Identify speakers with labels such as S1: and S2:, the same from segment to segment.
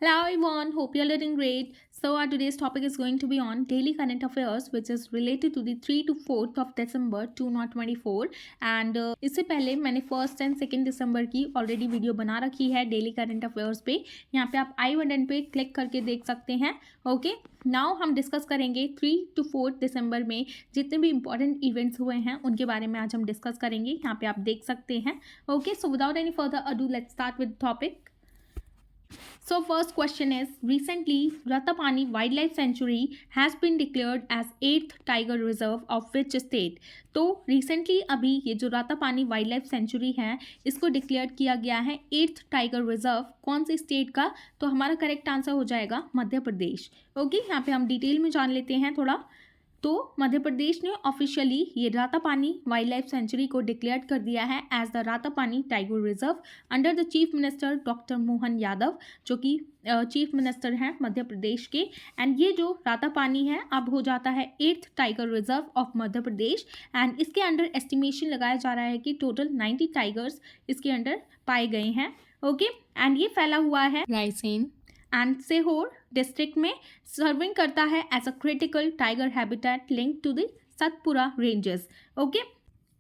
S1: Hello everyone, hope you're doing great. So our today's topic is going to be on daily current affairs which is related to the 3 to 4th of December 2024 and इससे पहले मैंने 1st and 2nd दिसंबर की already video बना रखी है daily current affairs पे। यहाँ पे आप आई बटन पे क्लिक करके देख सकते हैं। ओके, नाउ हम डिस्कस करेंगे 3 to 4 दिसंबर में जितने भी इंपॉर्टेंट इवेंट्स हुए हैं उनके बारे में आज हम डिस्कस करेंगे। यहाँ पे आप देख सकते हैं। Okay, so without any further ado let's start with topic. So first question is, recently Ratapani Wildlife Sanctuary has been declared as 8th Tiger Reserve of which state? तो recently अभी ये जो रातापानी वाइल्ड लाइफ सेंचुरी है इसको declare किया गया है 8th tiger reserve कौन से स्टेट का? तो हमारा करेक्ट आंसर हो जाएगा मध्य प्रदेश। ओके, यहाँ पे हम डिटेल में जान लेते हैं थोड़ा। तो मध्य प्रदेश ने ऑफिशियली ये रातापानी वाइल्ड लाइफ सेंचुरी को डिक्लेयर कर दिया है as the Ratapani tiger reserve under the chief minister doctor Mohan Yadav, जो कि चीफ मिनिस्टर हैं मध्य प्रदेश के। एंड ये जो रातापानी है अब हो जाता है 8th tiger reserve of Madhya Pradesh and इसके अंडर एस्टिमेशन लगाया जा रहा है कि टोटल 90 टाइगर्स इसके अंडर पाए गए हैं। ओके, एंड ये फैला हुआ है रायसेन एंड सीहोर डिस्ट्रिक्ट में, सर्विंग करता है as a critical tiger habitat link to the Satpura ranges. Okay,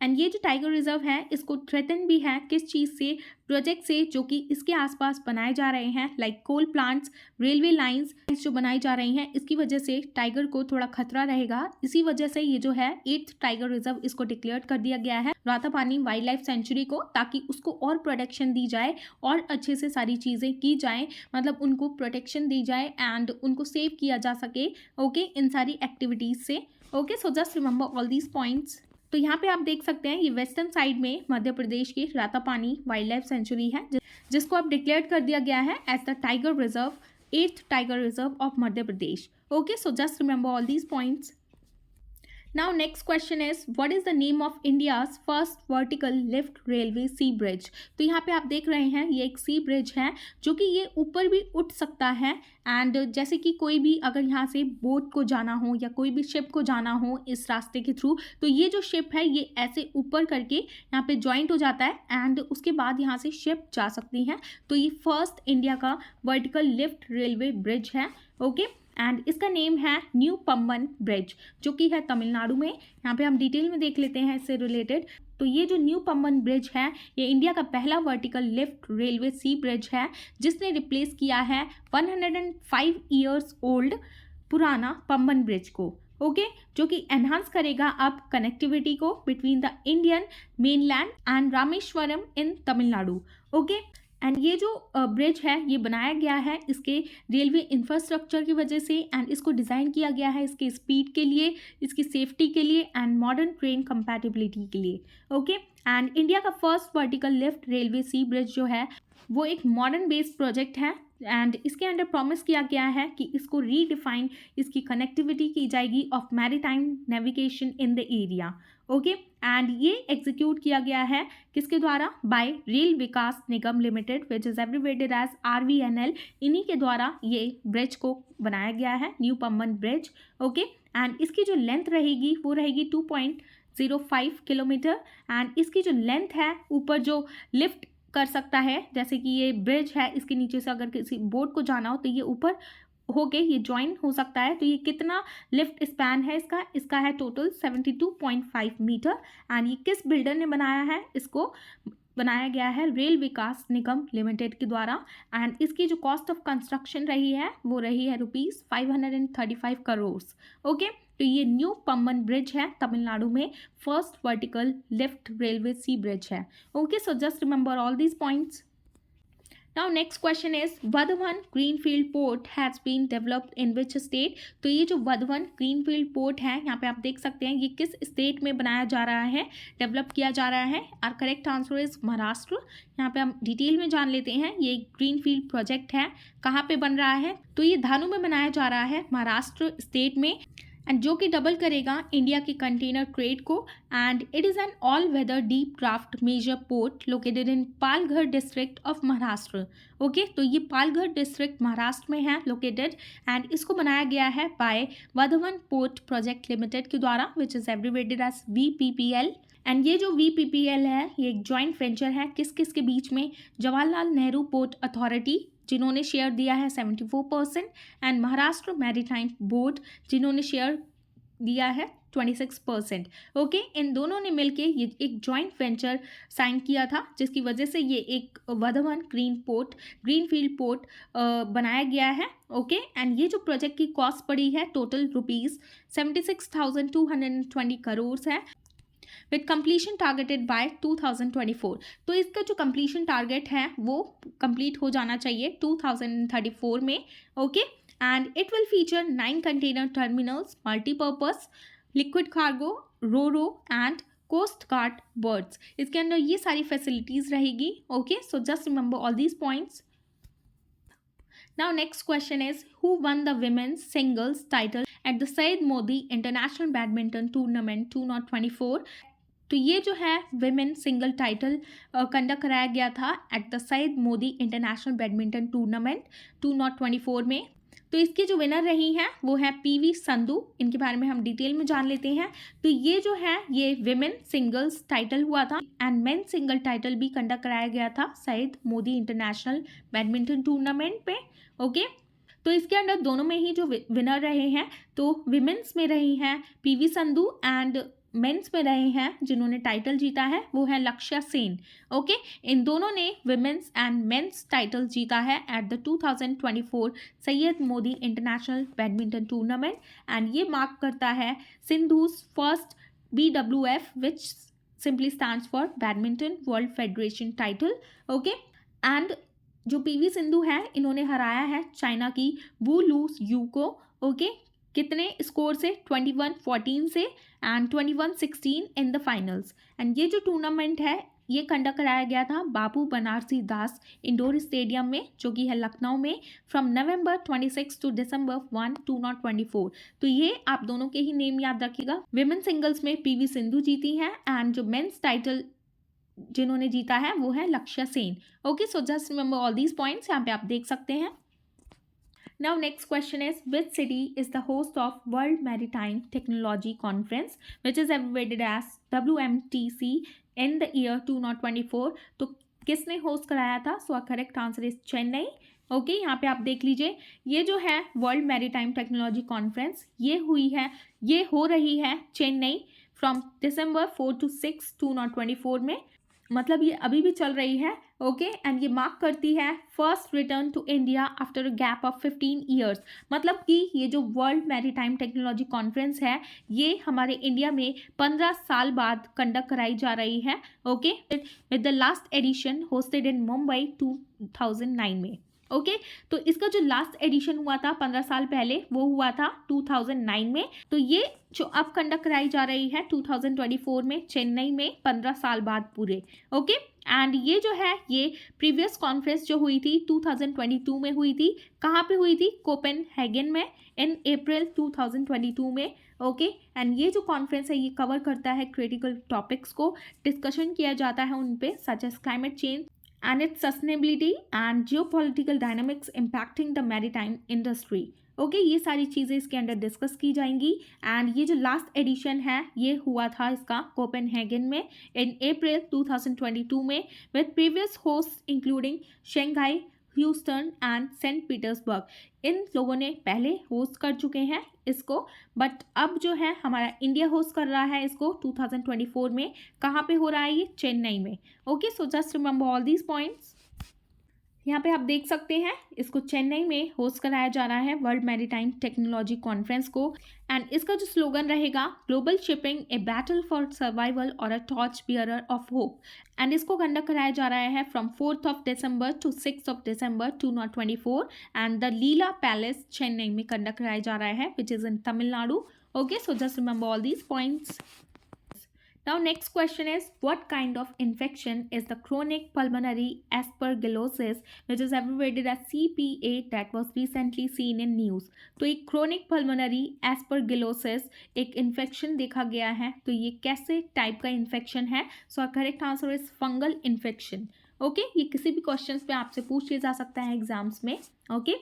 S1: and ये जो टाइगर रिजर्व है इसको थ्रेटन भी है किस चीज़ से? प्रोजेक्ट से जो कि इसके आसपास बनाए जा रहे हैं, लाइक कोल प्लांट्स, रेलवे लाइंस जो बनाई जा रही हैं, इसकी वजह से टाइगर को थोड़ा खतरा रहेगा। इसी वजह से ये जो है 8th टाइगर रिजर्व इसको डिक्लेयर कर दिया गया है रातापानी वाइल्ड लाइफ सेंचुरी को, ताकि उसको और प्रोटेक्शन दी जाए और अच्छे से सारी चीज़ें की जाए, मतलब उनको प्रोटेक्शन दी जाए एंड उनको सेव किया जा सके। ओके, इन सारी एक्टिविटीज़ से। Okay, so just remember all these points. तो यहाँ पे आप देख सकते हैं ये वेस्टर्न साइड में मध्य प्रदेश की रातापानी वाइल्ड लाइफ सेंचुरी है जिसको अब डिक्लेयर कर दिया गया है as the tiger reserve 8th tiger reserve of Madhya Pradesh. Okay, so just remember all these points. Now next question is, what is the name of India's first vertical lift railway sea bridge? तो यहाँ पे आप देख रहे हैं ये एक सी bridge है जो कि ये ऊपर भी उठ सकता है एंड जैसे कि कोई भी अगर यहाँ से बोट को जाना हो या कोई भी शिप को जाना हो इस रास्ते के थ्रू, तो ये जो शिप है ये ऐसे ऊपर करके यहाँ पे ज्वाइंट हो जाता है एंड उसके बाद यहाँ से शिप जा सकती हैं। तो ये फर्स्ट इंडिया का वर्टिकल लिफ्ट रेलवे ब्रिज है। ओके, एंड इसका नेम है न्यू पम्बन ब्रिज जो कि है तमिलनाडु में। यहाँ पे हम डिटेल में देख लेते हैं इससे रिलेटेड। तो ये जो न्यू पम्बन ब्रिज है ये इंडिया का पहला वर्टिकल लिफ्ट रेलवे सी ब्रिज है जिसने रिप्लेस किया है 105 ईयर्स ओल्ड पुराना पम्बन ब्रिज को। ओके, जो कि एनहांस करेगा अब कनेक्टिविटी को between the Indian mainland and Rameswaram in Tamil Nadu. Okay, and ये जो ब्रिज है ये बनाया गया है इसके रेलवे इंफ्रास्ट्रक्चर की वजह से एंड इसको डिज़ाइन किया गया है इसके स्पीड के लिए, इसकी सेफ्टी के लिए एंड मॉडर्न ट्रेन कंपैटिबिलिटी के लिए। ओके, एंड इंडिया का फर्स्ट वर्टिकल लिफ्ट रेलवे सी ब्रिज जो है वो एक मॉडर्न बेस्ड प्रोजेक्ट है एंड इसके अंडर प्रॉमिस किया गया है कि इसको रीडिफाइन इसकी कनेक्टिविटी की जाएगी of maritime navigation in the area. Okay, and ये एग्जीक्यूट किया गया है किसके द्वारा? By rail Vikas Nigam limited which is abbreviated as RVNL। इन्हीं के द्वारा ये ब्रिज को बनाया गया है new Pamban bridge. Okay, and इसकी जो लेंथ रहेगी वो रहेगी 2.05 किलोमीटर एंड इसकी जो लेंथ है ऊपर जो लिफ्ट कर सकता है, जैसे कि ये ब्रिज है इसके नीचे से अगर किसी बोट को जाना हो तो ये ऊपर हो के ये ज्वाइन हो सकता है। तो ये कितना लिफ्ट स्पैन है इसका है टोटल 72.5 मीटर एंड ये किस बिल्डर ने बनाया है? इसको बनाया गया है रेल विकास निगम लिमिटेड के द्वारा एंड इसकी जो कॉस्ट ऑफ कंस्ट्रक्शन रही है वो रही है ₹535 करोड़। ओके, तो ये न्यू पम्बन ब्रिज है तमिलनाडु में, फर्स्ट वर्टिकल लिफ्ट रेलवे सी ब्रिज है। Okay, so just remember all these points. Now next question is, Vadhavan Greenfield Port has been developed in which state? तो ये जो वधवन ग्रीनफील्ड पोर्ट है यहाँ पे आप देख सकते हैं ये किस स्टेट में बनाया जा रहा है, डेवलप किया जा रहा है? Are correct answer is Maharashtra. यहाँ पे हम डिटेल में जान लेते हैं ये ग्रीनफील्ड प्रोजेक्ट है कहाँ पे बन रहा है। तो ये धानु में बनाया जा रहा है महाराष्ट्र स्टेट में एंड जो कि डबल करेगा इंडिया के कंटेनर ट्रेड को and it is an all weather deep draft major port located in Palghar district of Maharashtra. Okay, तो ये पालघर डिस्ट्रिक्ट महाराष्ट्र में है लोकेटेड एंड इसको बनाया गया है by Vadhavan port project limited के द्वारा which is abbreviated as VPPL। And ये जो VPPL है ये एक जॉइंट वेंचर है किस किस के बीच में? जवाहरलाल नेहरू पोर्ट अथॉरिटी जिन्होंने शेयर दिया है 74%, एंड महाराष्ट्र मैरीटाइम बोर्ड जिन्होंने शेयर दिया है 26%। ओके, इन दोनों ने मिलके ये एक जॉइंट वेंचर साइन किया था, जिसकी वजह से ये एक वर्धमान ग्रीनफील्ड पोर्ट बनाया गया है। ओके, एंड ये जो प्रोजेक्ट की कॉस्ट पड़ी है टोटल ₹76,220 करोड़ है, विथ कंप्लीशन टारगेटेड बाय 2024। तो इसका जो कंप्लीशन टारगेट है वो कंप्लीट हो जाना चाहिए 2034 में। Okay, and it will feature 9 container terminals, multipurpose, liquid cargo, ro and coast guard berths. इसके अंदर ये सारी फैसिलिटीज रहेगी। Okay, so just remember all these points. Now next question is, who won the women's singles title at the Syed Modi International Badminton Tournament 2024? तो ये जो है women single title conduct कराया गया था at the Syed Modi international badminton tournament 2024 में। तो इसकी जो विनर रही हैं वो है पीवी संधू। इनके बारे में हम डिटेल में जान लेते हैं। तो ये जो है ये विमेन सिंगल्स टाइटल हुआ था एंड मेन सिंगल टाइटल भी कंडक्ट कराया गया था Syed Modi international badminton tournament पे। ओके, तो इसके अंदर दोनों में ही जो विनर रहे हैं, तो विमेंस में रही हैं पीवी संधू एंड मेंस में रहे हैं जिन्होंने टाइटल जीता है वो है लक्ष्य सेन। ओके, इन दोनों ने विमेंस एंड मेंस टाइटल जीता है at the 2024 Syed Modi international badminton tournament, and ये मार्क करता है Sindhu's first BWF which simply stands for badminton world federation title. Okay, and जो पीवी सिंधु है इन्होंने हराया है चाइना की वू लू यू को। ओके, कितने स्कोर से? 21-14 से and 21-16 in the finals. And ये जो टूर्नामेंट है ये कंडक्ट कराया गया था बाबू बनारसी दास इंडोर स्टेडियम में, जो कि है लखनऊ में, फ्रॉम नवंबर 26 टू दिसंबर 1, 2024। तो ये आप दोनों के ही नेम याद रखिएगा। विमेन सिंगल्स में पीवी सिंधु जीती हैं एंड जो मेंस टाइटल जिन्होंने जीता है वो है लक्ष्य Sen. Okay, so just remember all these points, यहाँ पे आप देख सकते हैं। Now next question is, which city is the host of World Maritime Technology Conference which is abbreviated as WMTC in the year 2024? तो किसने होस्ट कराया था? So correct answer is Chennai. Okay, यहाँ पे आप देख लीजिए, ये जो है वर्ल्ड मैरीटाइम टेक्नोलॉजी कॉन्फ्रेंस ये हो रही है चेन्नई फ्रॉम December 4 to 6, 2024 में, मतलब ये अभी भी चल रही है। ओके, एंड ये मार्क करती है first return to India after a gap of 15 years. मतलब कि ये जो वर्ल्ड मैरीटाइम टेक्नोलॉजी कॉन्फ्रेंस है ये हमारे इंडिया में 15 साल बाद कंडक्ट कराई जा रही है। Okay, with the last addition hosted इन मुंबई 2009 में। ओके, तो इसका जो लास्ट एडिशन हुआ था 15 साल पहले वो हुआ था 2009 में। तो ये जो अब कंडक्ट कराई जा रही है 2024 में चेन्नई में 15 साल बाद पूरे। ओके, एंड ये जो है ये प्रीवियस कॉन्फ्रेंस जो हुई थी 2022 में हुई थी। कहाँ पे हुई थी? कोपेनहेगन में इन अप्रैल 2022 में। ओके, एंड ये जो कॉन्फ्रेंस है ये कवर करता है क्रिटिकल टॉपिक्स को, डिस्कशन किया जाता है उन पे, such as climate change and its sustainability and geopolitical dynamics impacting the maritime industry। Okay, ये सारी चीज़ें इसके अंदर डिस्कस की जाएंगी। एंड ये जो लास्ट एडिशन है ये हुआ था इसका कोपेनहेगन में इन अप्रैल 2022 में, with previous host including Shanghai, Houston and Saint Petersburg. इन लोगों ने पहले होस्ट कर चुके हैं इसको, बट अब जो है हमारा इंडिया होस्ट कर रहा है इसको 2024 में। कहाँ पे हो रहा है ये? चेन्नई में। Okay, so just remember all these points. यहाँ पे आप देख सकते हैं इसको चेन्नई में होस्ट कराया जा रहा है वर्ल्ड मैरीटाइम टेक्नोलॉजी कॉन्फ्रेंस को, एंड इसका जो स्लोगन रहेगा global shipping a battle for survival और a torch bearer of hope. And इसको कंडक्ट कराया जा रहा है from 4 December to 6 December 2024 and the Leela palace Chennai में कंडक्ट कराया जा रहा है which is in Tamil Nadu. Okay, so just remember all these points. Now next question is, what kind of infection is the chronic pulmonary aspergillosis which is abbreviated as CPA that was recently seen in news? तो एक chronic pulmonary aspergillosis एक infection देखा गया है। तो ये कैसे type का infection है? So our correct answer is fungal infection। Okay, ये किसी भी क्वेश्चन पे आपसे पूछ लिया जा सकता है एग्जाम्स में। ओके,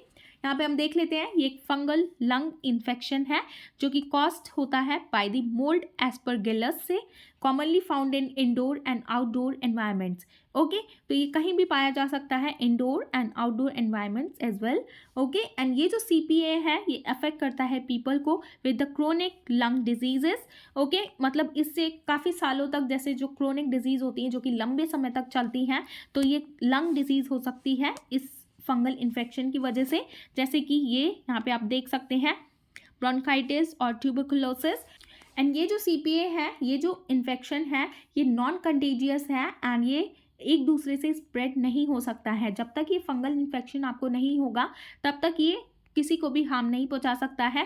S1: यहाँ पे हम देख लेते हैं, ये एक फंगल लंग इन्फेक्शन है जो कि कॉस्ट होता है बाय द मोल्ड एस्परगिलस से, commonly found in indoor and outdoor environments. Okay, तो ये कहीं भी पाया जा सकता है, indoor and outdoor environments as well. Okay, and ये जो CPA है ये अफेक्ट करता है पीपल को with the chronic lung diseases. Okay, मतलब इससे काफ़ी सालों तक, जैसे जो क्रोनिक डिजीज होती हैं जो कि लंबे समय तक चलती हैं, तो ये लंग डिजीज हो सकती है इस फंगल इन्फेक्शन की वजह से, जैसे कि ये यहाँ पे आप देख सकते हैं ब्रोंकाइटिस और ट्यूबरकुलोसिस। एंड ये जो CPA है, ये जो इन्फेक्शन है, ये नॉन कंटेजियस है एंड ये एक दूसरे से स्प्रेड नहीं हो सकता है। जब तक ये फंगल इन्फेक्शन आपको नहीं होगा तब तक ये किसी को भी हार्म नहीं पहुंचा सकता है।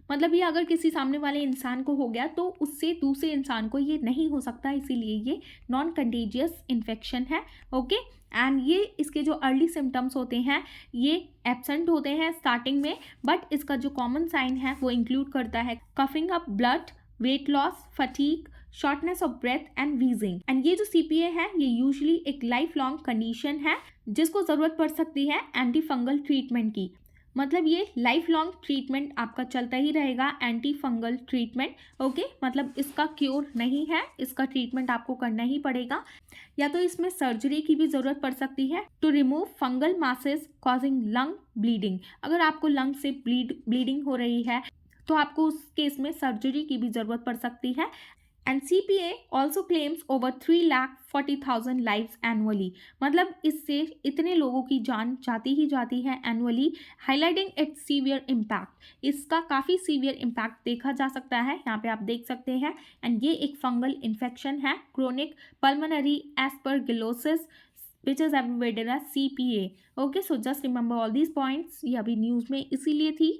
S1: मतलब ये अगर किसी सामने वाले इंसान को हो गया तो उससे दूसरे इंसान को ये नहीं हो सकता, इसीलिए ये नॉन कंटेजियस इन्फेक्शन है। ओके, एंड ये इसके जो अर्ली सिम्टम्स होते हैं ये एब्सेंट होते हैं स्टार्टिंग में, बट इसका जो कॉमन साइन है वो इंक्लूड करता है coughing up blood, weight loss, fatigue, shortness of breath and wheezing. And ये जो CPA है ये यूजुअली एक लाइफ लॉन्ग कंडीशन है जिसको ज़रूरत पड़ सकती है एंटी फंगल ट्रीटमेंट की। मतलब ये लाइफ लॉन्ग ट्रीटमेंट आपका चलता ही रहेगा, एंटी फंगल ट्रीटमेंट। ओके, मतलब इसका क्योर नहीं है, इसका ट्रीटमेंट आपको करना ही पड़ेगा, या तो इसमें सर्जरी की भी ज़रूरत पड़ सकती है to remove fungal masses causing lung bleeding. अगर आपको लंग से ब्लीडिंग हो रही है तो आपको उस केस में सर्जरी की भी ज़रूरत पड़ सकती है। And CPA also claims over 3,40,000 lives annually. मतलब इससे इतने लोगों की जान जाती ही जाती है annually, highlighting it's severe impact. इसका काफ़ी सीवियर इम्पैक्ट देखा जा सकता है, यहाँ पे आप देख सकते हैं। एंड ये एक फंगल इन्फेक्शन है, chronic pulmonary aspergillosis which is abbreviated as CPA. Okay, so just remember all these points, ये अभी न्यूज़ में इसीलिए थी।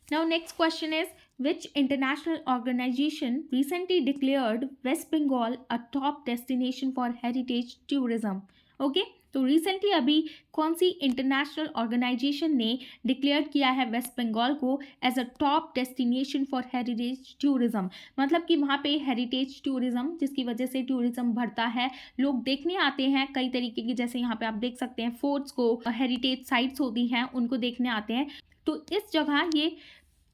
S1: Now next question is, which international organization recently declared West Bengal a top destination for heritage tourism? Okay, तो recently अभी कौन सी international organization ने डिक्लेयर किया है वेस्ट बंगाल को as a top destination for heritage tourism? मतलब कि वहाँ पे हेरिटेज टूरिज्म जिसकी वजह से टूरिज्म बढ़ता है, लोग देखने आते हैं कई तरीके की, जैसे यहाँ पे आप देख सकते हैं फोर्ट्स को, हेरिटेज साइट्स होती हैं उनको देखने आते हैं, तो इस जगह ये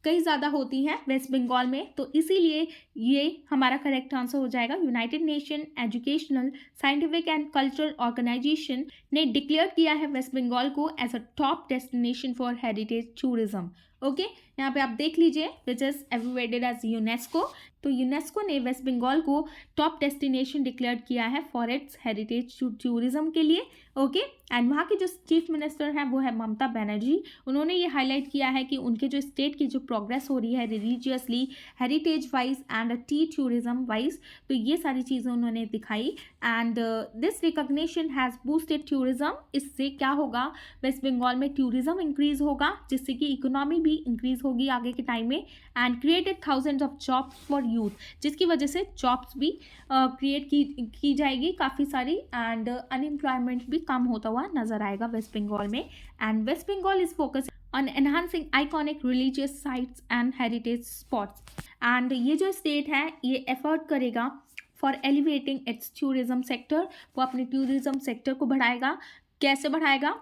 S1: कई ज़्यादा होती हैं वेस्ट बंगाल में, तो इसीलिए ये हमारा करेक्ट आंसर हो जाएगा। United Nation Educational, Scientific and Cultural Organization ने डिक्लेयर किया है वेस्ट बंगाल को as a top destination for heritage tourism. Okay, यहाँ पे आप देख लीजिए, which is abbreviated as UNESCO. तो यूनेस्को ने वेस्ट बंगाल को टॉप डेस्टिनेशन डिक्लेयर किया है फॉर इट्स हेरिटेज टूरिज्म के लिए। ओके, एंड वहाँ के जो चीफ मिनिस्टर हैं वो है ममता बनर्जी। उन्होंने ये हाईलाइट किया है कि उनके जो स्टेट की जो प्रोग्रेस हो रही है religiously, heritage wise and tea tourism wise, तो ये सारी चीज़ें उन्होंने दिखाई। And this recognition has boosted tourism. इससे क्या होगा, वेस्ट बंगाल में टूरिज्म इंक्रीज होगा जिससे कि इकोनॉमी भी इंक्रीज होगी आगे के टाइम में, and created thousands of jobs for youth, जिसकी वजह से जॉब्स भी क्रिएट की जाएगी काफ़ी सारी, एंड अनएम्प्लॉयमेंट भी कम होता हुआ नजर आएगा वेस्ट बंगाल में। And West Bengal is focus on enhancing iconic religious sites and heritage spots. And ये जो स्टेट है ये एफर्ट करेगा for elevating it's tourism sector, वो अपने टूरिज्म सेक्टर को बढ़ाएगा। कैसे बढ़ाएगा?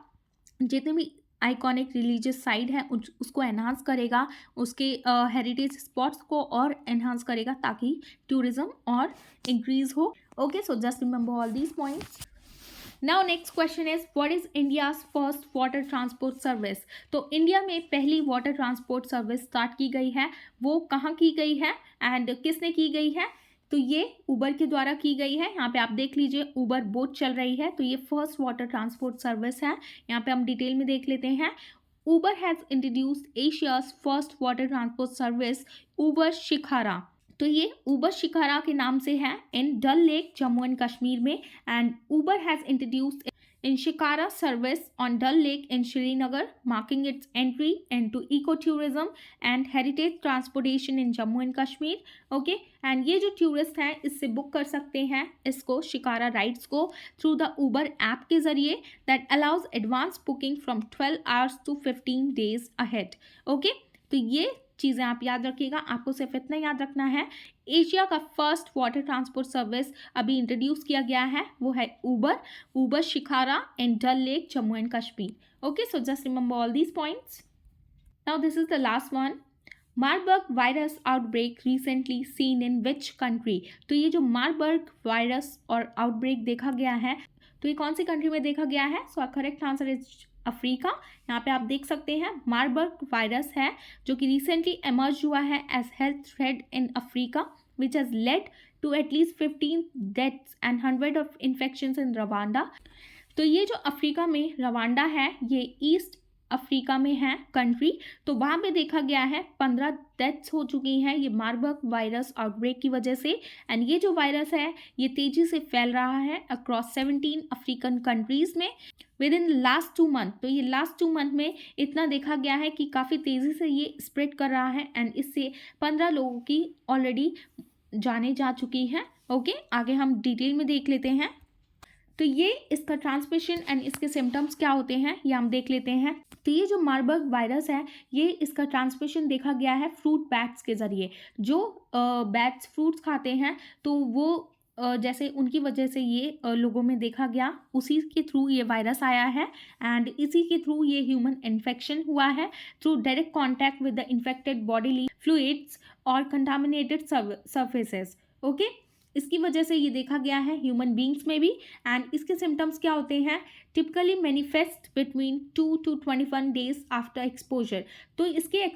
S1: जितने भी आइकॉनिक रिलीजियस साइट है उसको एनहांस करेगा, उसके हेरिटेज स्पॉट्स को और एनहांस करेगा ताकि टूरिज्म और इंक्रीज हो। Okay, so just remember all these points. Now next question is, what is India's first water transport service? तो इंडिया में पहली वाटर ट्रांसपोर्ट सर्विस स्टार्ट की गई है, वो कहाँ की गई है एंड किसने की गई है? तो ये ऊबर के द्वारा की गई है। यहाँ पे आप देख लीजिए ऊबर बोट चल रही है, तो ये फर्स्ट वाटर ट्रांसपोर्ट सर्विस है। यहाँ पे हम डिटेल में देख लेते हैं। Uber has introduced Asia's first water transport service Uber Shikara. तो ये ऊबर शिखारा के नाम से है in Dal lake Jammu and Kashmir में, and Uber has introduced in Shikara service on Dal Lake in Srinagar, marking its entry into ecotourism and heritage transportation in Jammu and Kashmir. Okay, and ये जो tourist हैं इससे book कर सकते हैं इसको, shikara rides को, थ्रू द ऊबर ऐप के ज़रिए, that allows advance booking from 12 hours to 15 days ahead. Okay, तो ये चीज़ें आप याद रखिएगा, आपको सिर्फ इतना याद रखना है। एशिया का फर्स्ट वाटर ट्रांसपोर्ट सर्विस अभी इंट्रोड्यूस किया गया है, वो है Uber Shikara in Dal lake, Jammu and Kashmir. Okay, so just remember all these points. Now this is the last one. Marburg virus outbreak recently seen in which country? तो ये जो मार्बर्ग वायरस और आउटब्रेक देखा गया है, तो ये कौन सी कंट्री में देखा गया है? So correct answer is Africa. यहाँ पे आप देख सकते हैं मार्बर्ग वायरस है जो कि रिसेंटली एमर्ज हुआ है as health threat in Africa, which has led to at least 15 deaths and 100 of infections in Rwanda. तो ये जो अफ्रीका में रवांडा है, ये ईस्ट अफ्रीका में है कंट्री, तो वहाँ पे देखा गया है 15 डेथ्स हो चुकी हैं ये मार्बर्ग वायरस आउटब्रेक की वजह से। एंड ये जो वायरस है ये तेज़ी से फैल रहा है अक्रॉस 17 अफ्रीकन कंट्रीज़ में विद इन लास्ट 2 मंथ। तो ये लास्ट 2 मंथ में इतना देखा गया है कि काफ़ी तेज़ी से ये स्प्रेड कर रहा है एंड इससे 15 लोगों की ऑलरेडी जाने जा चुकी हैं। ओके, आगे हम डिटेल में देख लेते हैं। तो ये इसका ट्रांसमिशन एंड इसके सिम्टम्स क्या होते हैं ये हम देख लेते हैं। तो ये जो मार्बर्ग वायरस है ये इसका ट्रांसमिशन देखा गया है फ्रूट बैट्स के ज़रिए। जो बैट्स फ्रूट्स खाते हैं तो वो जैसे उनकी वजह से ये लोगों में देखा गया, उसी के थ्रू ये वायरस आया है एंड इसी के थ्रू ये ह्यूमन इन्फेक्शन हुआ है through direct contact with the infected body fluids और कंटामिनेटेड सर्फेसेस। ओके, इसकी वजह से ये देखा गया है ह्यूमन बींग्स में भी। एंड इसके सिम्टम्स क्या होते हैं? Typically manifest between 2 to 21 days after exposure. तो इसके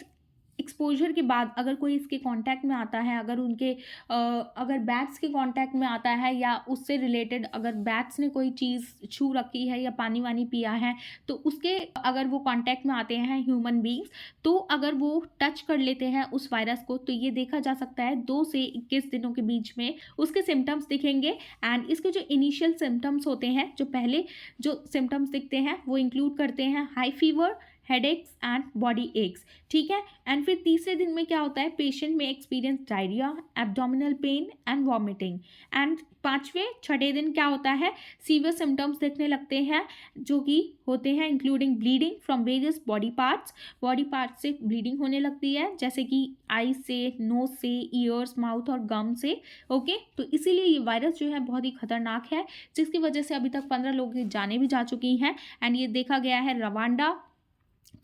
S1: एक्सपोजर के बाद अगर कोई इसके कांटेक्ट में आता है, अगर बैट्स के कांटेक्ट में आता है या उससे रिलेटेड अगर बैट्स ने कोई चीज़ छू रखी है या पानी वानी पिया है, तो उसके अगर वो कांटेक्ट में आते हैं ह्यूमन बींग्स, तो अगर वो टच कर लेते हैं उस वायरस को, तो ये देखा जा सकता है 2 से 21 दिनों के बीच में उसके सिम्टम्स दिखेंगे। एंड इसके जो इनिशियल सिम्टम्स होते हैं, जो पहले जो सिम्टम्स दिखते हैं वो इंक्लूड करते हैं high fever, headaches and body aches. ठीक है, एंड फिर तीसरे दिन में क्या होता है? पेशेंट में experience diarrhoea, abdominal pain and vomiting. And 5वें-6ठे दिन क्या होता है? सीवियर सिम्टम्स दिखने लगते हैं जो कि होते हैं including bleeding from various body parts से ब्लीडिंग होने लगती है, जैसे कि आई से, नोज से, ईयर्स, माउथ और गम से। ओके, तो इसीलिए ये वायरस जो है बहुत ही खतरनाक है, जिसकी वजह से अभी तक 15 लोगों की जानें भी जा चुकी हैं। एंड ये देखा गया है रवांडा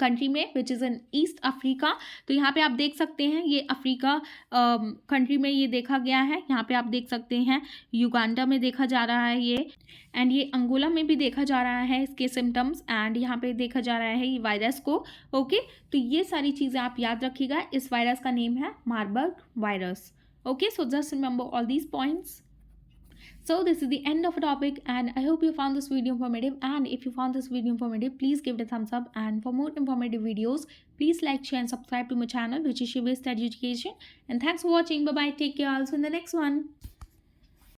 S1: कंट्री में which is in east Africa. तो यहाँ पे आप देख सकते हैं ये अफ्रीका कंट्री में ये देखा गया है। यहाँ पे आप देख सकते हैं युगांडा में देखा जा रहा है ये, एंड ये अंगोला में भी देखा जा रहा है इसके सिम्टम्स, एंड यहाँ पे देखा जा रहा है ये वायरस को। ओके, तो ये सारी चीज़ें आप याद रखिएगा। इस वायरस का नेम है Marburg virus. Okay, so just remember all these points. So this is the end of a topic, and I hope you found this video informative. And if you found this video informative, please give it a thumbs up. And for more informative videos, please like, share and subscribe to my channel, which is Shiva's Study Education. And thanks for watching. Bye bye. Take care. Also in the next one.